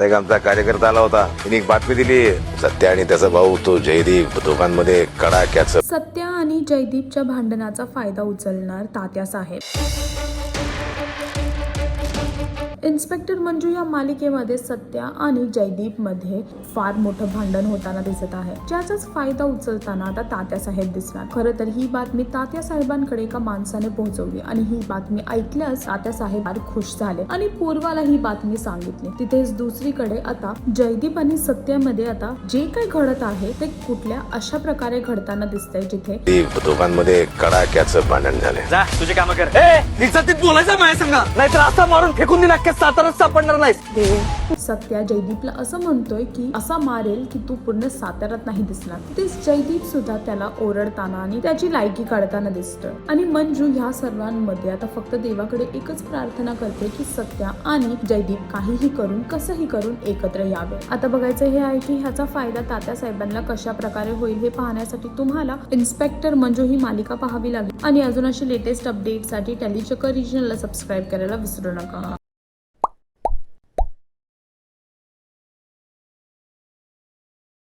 आता एक आमचा कार्यकर्ता आला होता, तिने एक बातमी दिली, सत्या आणि त्याचा भाऊ तो जयदीप दोघांमध्ये कडाक्याचं. सत्या आणि जयदीपच्या भांडणाचा फायदा उचलणार तात्यासाहेब. इन्स्पेक्टर मंजू या मालिकेमध्ये सत्या आणि जयदीप मध्ये फार मोठं भांडण होताना दिसत आहे, ज्याचाच फायदा उचलताना आता तात्यासाहेब दिसणार. खरं तर ही बातमी तात्यासाहेबांकडे एका माणसाने पोहोचवली आणि ही बातमी ऐकल्यास तात्यासाहेब फार खुश झाले आणि पूर्वाला ही बातमी सांगितली. तिथेच दुसरीकडे आता जयदीप आणि सत्यामध्ये आता जे काही घडत आहे ते कुठल्या अशा प्रकारे घडताना दिसतंय, जिथे दोघांमध्ये कडाक्याचं भांडण झालंय. जा तुझे काम कर. इज्जतीत बोलायचं माझ्या सांगा, नाहीतर असा मारून फेकून दिला की सातारात सापडणार नाहीस. सत्या जयदीपला असं म्हणतोय की असा मारेल की तू पूर्ण साताऱ्यात नाही दिसणार. तेच जयदीप सुद्धा त्याला ओरडताना आणि त्याची लायकी काढताना दिसतोय. आणि मंजू ह्या सर्वांमध्ये आता फक्त देवाकडे एकच प्रार्थना करते की सत्या आणि जयदीप काहीही करून कसंही करून एकत्र यावे. आता बघायचं हे आहे की ह्याचा फायदा तात्यासाहेबांना कशा प्रकारे होईल हे पाहण्यासाठी तुम्हाला इन्स्पेक्टर मंजू ही मालिका पाहावी लागेल. आणि अजून अशी लेटेस्ट अपडेट साठी टेलीचक्कर रिजनला सबस्क्राईब करायला विसरू नका.